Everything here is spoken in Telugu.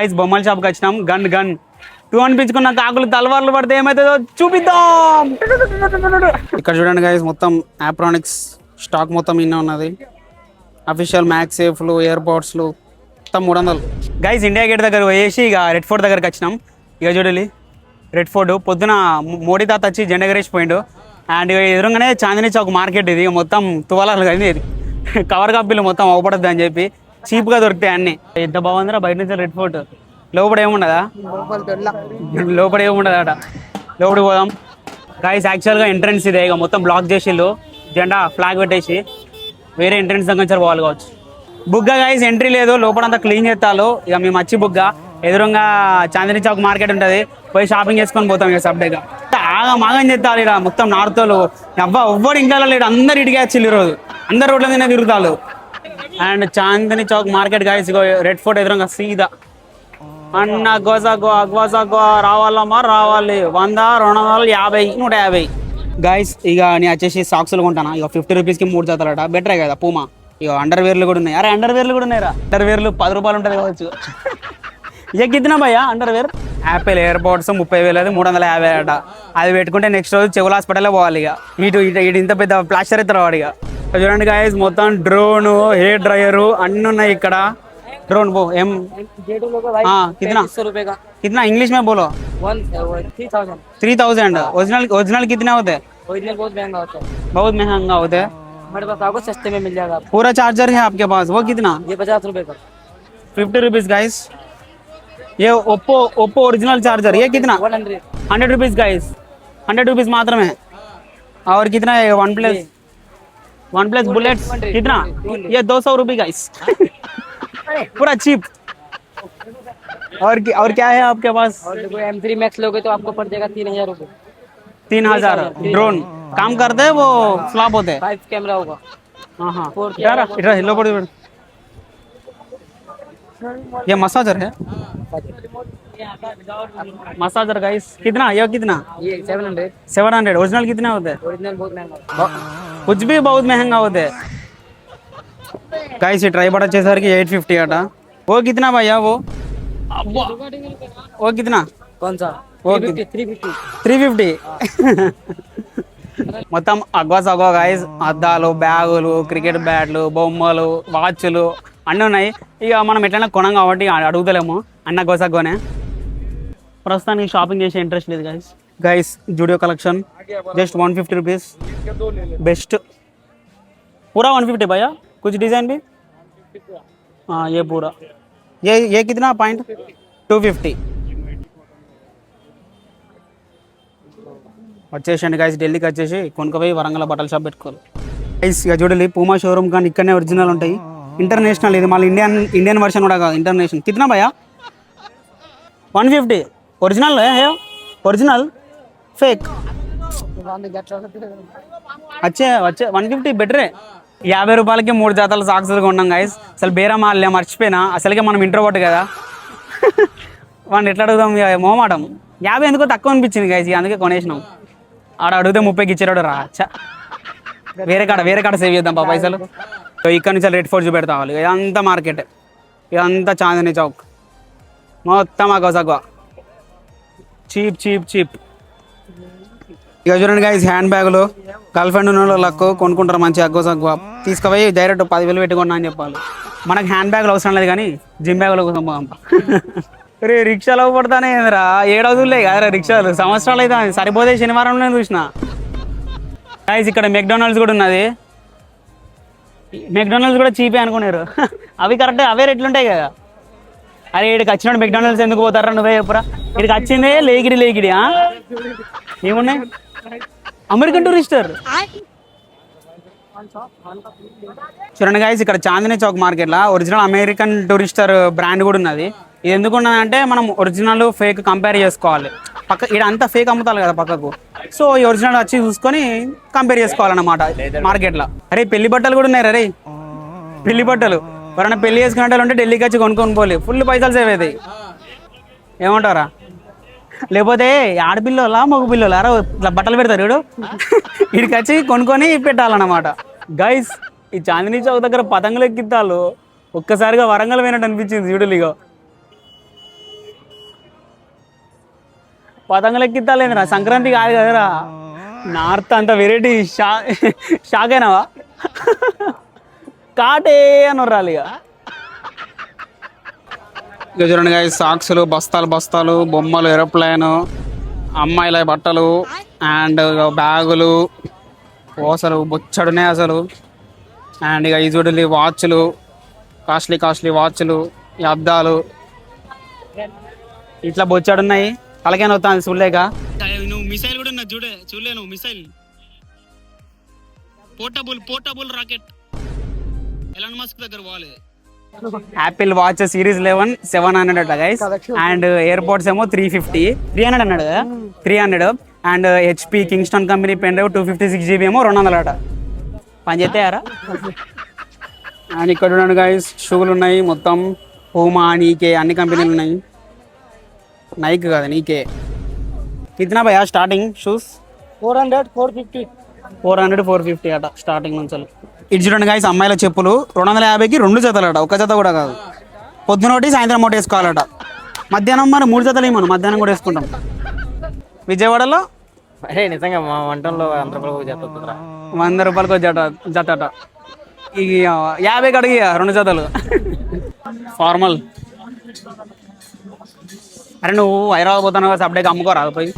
గైస్ బొమ్మల షాప్కి వచ్చినాం. గన్ టూ అనిపించుకున్న కాకులు తలవార్లు పడితే ఏమవుతుందో చూపిద్దాం. ఇక్కడ చూడండి గైస్, మొత్తం ఆప్రానిక్స్ స్టాక్ మొత్తం ఇన్న ఉన్నది. అఫీషియల్ మ్యాక్స్ సేఫ్లు, ఎయిర్పోర్ట్స్లు మొత్తం 300. గైస్ ఇండియా గేట్ దగ్గర పోయేసి ఇక రెడ్ ఫోర్ట్ దగ్గరికి వచ్చినాం. ఇక చూడాలి రెడ్ ఫోర్ట్ పొద్దున మోడీ తాత వచ్చి జెండా ఎగరేసిపోయిండు. అండ్ ఇక ఎదురుగానే చాందినీ చౌక్ మార్కెట్. ఇది మొత్తం తువాలాలు కానీ ఇది కవర్ కప్పిలు మొత్తం అవపడద్దు అని చెప్పి చీప్గా దొరుకుతాయి అన్నీ. ఎంత బాగుందిరా బయట నుంచి రెడ్ ఫోర్ట్. లోపల ఏముండదా? లోపల ఏముండదట. లోపలికి పోదాం గైస్. యాక్చువల్గా ఎంట్రన్స్ ఇదే, ఇక మొత్తం బ్లాక్ చేసిళ్ళు, జెండా ఫ్లాగ్ పెట్టేసి వేరే ఎంట్రన్స్ దగ్గర పోవాలి కావచ్చు. బుగ్గ గైస్ ఎంట్రీ లేదు, లోపలంతా క్లీన్ చేస్తాలు. ఇక మేము వచ్చి బుగ్గ ఎదురుగా చాందినీ చౌక్ మార్కెట్ ఉంటుంది, పోయి షాపింగ్ చేసుకొని పోతాం. ఇక సబ్డేగా మాగం చేస్తారు ఇక్కడ మొత్తం నార్తోలు. ఎవ్వరు ఇంకా లేడు, అందరు ఇటుకే వచ్చిళ్ళు ఈరోజు, అందరు రోడ్ల మీద తిరుగుతారు. And Chandni Chowk market guys, ego red fort ఎదురుగా సీదా అన్న గోజాగో రావాలమ్మా రావాలి. 100, 200, 50, 150 గైస్. ఇక నేను వచ్చేసి సాక్స్లు కొంటాను. ఇక 50 రూపీస్కి 3 జతలట, బెటరే కదా పూమా. ఇక అండర్వేర్లు కూడా ఉన్నాయి. అరే అండర్వేర్లు కూడా ఉన్నాయిరా. అండర్వేర్లు 10 రూపాయలు ఉంటుంది కావచ్చు. ఇక గిద్దినా భయ్యా అండర్వేర్. యాపిల్ ఎయిర్పోర్ట్స్ 30,000, అది 350 అట. అది పెట్టుకుంటే నెక్స్ట్ రోజు చెవుల హాస్పిటల్లో పోవాలి. ఇక ఇటు ఇంత పెద్ద ప్లాస్టర్ ఎత్తారు వాడు. ఇక చూడండి గైస్, మొత్తం డ్రోను, హెయిర్ డ్రైయరు అన్నీ ఉన్నాయి ఇక్కడ. ड्रोन वो एम हाँ कितना 100 रुपए का कितना इंग्लिश में बोलो 3000 ओरिजिनल कितना होता है ओरिजिनल बहुत महंगा होता है हमारे पास आपको सस्ते में मिल जाएगा पूरा चार्जर है आपके पास वो कितना ये 50 रुपए का 50 रुपीज गाइस ये ओप्पो ओरिजिनल चार्जर ये कितना 100 रुपीज गाइस 100 रुपीज मात्र में और कितना है वन प्लस बुलेट्स कितना ये 200 रुपये गाइस पूरा चीप और क्या है आपके पास और देखो M3 Max लोगे तो आपको पड़ जाएगा 3000 रुपये 3000 ड्रोन काम करते हैं वो फ्लॉप होते हैं 5 कैमरा होगा हाँ यार इधर हिलो पड़ ये मसाजर है मसाजर गाइस कितना ये 700 ओरिजिनल कितना होता है ओरिजिनल बहुत महंगा कुछ भी बहुत महंगा होता है गाइस ये ट्राइपॉड వచ్చేసరికి 850 అట वो कितना भैया वो कितना कौन सा वो 350 మొత్తం అగ్వా గైస్ అద్దాలు బ్యాగులు క్రికెట్ బ్యాట్లు బొమ్మలు వాచ్లు అన్నీ ఉన్నాయి. ఇక మనం ఎట్లయినా కొనం కాబట్టి అడుగుతలేము అన్న గోసగ్గోనే. ప్రస్తుతానికి షాపింగ్ చేసే ఇంట్రెస్ట్ లేదు guys. Zudio collection just 150 rupees best पूरा 150 भैया कुछ डिज़ाइन भी हाँ ये पूरा ये कितना पॉइंट 250 వచ్చేసండి గైస్. ఢిల్లీకి వచ్చేసి కొనుక్కపోయి వరంగల్ బట్టల షాప్ పెట్టుకోవాలి గైస్. ఇక చూడాలి పూమా షోరూమ్ కానీ ఇక్కడనే ఒరిజినల్ ఉంటాయి. ఇంటర్నేషనల్ ఇది మళ్ళీ ఇండియన్ వర్షన్ కూడా కాదు ఇంటర్నేషనల్. कितना भैया 150 ओरिजिनल है ओरिजिनल फेक अच्छे 150 బెటరే. 50 రూపాయలకి 3 జాతల సాక్సులు కొన్నాం గైస్. అసలు బేరం ఆడలే, మర్చిపోయినా. అసలుకే మనం ఇంట్రోవర్ట్ కదా, వాడిని ఎట్లా అడుగుదాం, మోమాటం. 50 ఎందుకో తక్కువ అనిపించింది గైస్, అందుకే కొనేసినాం. ఆడ అడిగితే 30కి ఇచ్చాడు రా. వేరే కాడ సేవ్ చేద్దాం పైసలు. ఇక్కడ నుంచి రెడ్ ఫోర్ట్ చూపెడతా వాళ్ళు. ఇదంతా మార్కెట్, ఇదంతా చాందినీ చౌక్ మొత్తం అగోసగో చీప్. ఇక చూడండి గైస్, హ్యాండ్ బ్యాగులు గర్ల్ ఫ్రెండ్ ఉన్న వాళ్ళకు కొనుక్కుంటారు మంచిగా అగ్గోసగ్గువ. తీసుకుపోయి డైరెక్ట్ 10,000 పెట్టుకున్నా అని చెప్పాలి. మనకు హ్యాండ్ బ్యాగులు అవసరం లేదు కానీ జిమ్ బ్యాగుల కోసం పోదాం. రే రిక్షాలో పడతానే రా, 7 రోజులే కదా రిక్షాలు, సంవత్సరాలు అయితే సరిపోతే శనివారం నేను చూసిన గైస్. ఇక్కడ మెక్డొనాల్డ్స్ కూడా ఉన్నది. మెక్డొనాల్డ్స్ కూడా చీపే అనుకున్నారు. అవి కరెక్ట్ అవే రేట్లు ఉంటాయి కదా. అరే ఇక్కడికి వచ్చినాడు మెక్డొనాల్డ్స్ ఎందుకు పోతారా నువ్వే చెప్పురా. ఇక్కడికి వచ్చిందే లేకిడి ఏమున్నాయి అమెరికన్ టూరిస్టర్. చూడండి గైస్, ఇక్కడ చాందినీ చౌక్ మార్కెట్లో ఒరిజినల్ అమెరికన్ టూరిస్టర్ బ్రాండ్ కూడా ఉన్నది. ఇది ఎందుకు ఉన్నదంటే మనం ఒరిజినల్ ఫేక్ కంపేర్ చేసుకోవాలి. ఇక్కడ అంతా ఫేక్ అమ్ముతారు కదా పక్కకు, సో ఈ ఒరిజినల్ వచ్చి చూసుకొని కంపేర్ చేసుకోవాలన్నమాట మార్కెట్లో. అరే పెళ్లి బట్టలు కూడా ఉన్నాయి రే, పెళ్లి బట్టలు. ఎవరైనా పెళ్లి చేసుకునే ఉంటే ఢిల్లీకి వచ్చి కొనుక్కొని పోలే, ఫుల్ పైసలు సేవ్ అవుతాయి. ఏమంటారా? లేకపోతే ఆడపిల్లలా మగ పిల్లలా ఇట్లా బట్టలు పెడతారు వీడు, వీడికి వచ్చి కొనుక్కొని పెట్టాలన్నమాట. గైస్ ఈ చాందినీ చౌక్ దగ్గర పతంగులు ఎక్కిత్తాలు. ఒక్కసారిగా వరంగల్ పోయినట్టు అనిపించింది. చూడలిగా పతంగులు ఎక్కిస్తాలేదురా, సంక్రాంతి కాదు కదరా. నార్త్ అంత వెరైటీ షాక్ అయినావా? కాటే అని రాలి ఇక చూడండి గాయస్, సాక్స్లు బస్తాలు బస్తాలు, బొమ్మలు, ఏరోప్లేన్, అమ్మాయిల బట్టలు అండ్ బ్యాగులు అసలు బొచ్చడున్నాయి అసలు. అండ్ ఇక ఈ చూడండి వాచ్లు, కాస్ట్లీ కాస్ట్లీ వాచ్లు, ఈ అద్దాలు ఇట్లా బొచ్చాడున్నాయి. అలాగేనా వస్తాను చూడలేక. నువ్వు మిసైల్ కూడా ఉన్నా చూడలే నువ్వు missile portable rocket Elon Musk దగ్గర పోవాలి. యాపిల్ వాచ్ సిరీస్ 11 700 అట్లా గైస్. అండ్ ఎయిర్పోర్ట్స్ ఏమో 300 అన్నాడు కదా, 300. And HP Kingston company pen drive 256 GB ఏమో 200 అట. పని చేస్తాయారా? అండ్ ఇక్కడ చూడండి గైస్, షూలు ఉన్నాయి మొత్తం. పూమా, నీకే అన్ని కంపెనీలు ఉన్నాయి. నైక్ కదా, నీకే. కిतना భయ్యా స్టార్టింగ్ షూస్? 400 450 400 450 అట స్టార్టింగ్ నుంచి. ఇటు చూడండి గైస్, అమ్మాయిల చెప్పులు 250కి 2 జతలట, ఒక జత కూడా కాదు. పొద్దున ఒకటి సాయంత్రం ఒకటి వేసుకోవాలట. మధ్యాహ్నం మరి 3 జతలు ఏమన్నా మధ్యాహ్నం కూడా వేసుకుంటాం. విజయవాడలో నిజంగా మా వంటల్లో 100 రూపాయలకు జత. ఈ 50 కడిగి 2 జతలు ఫార్మల్. అరే నువ్వు హైదరాబాద్ పోతాను కదా, సపరేట్గా అమ్ముకోరా పోయి.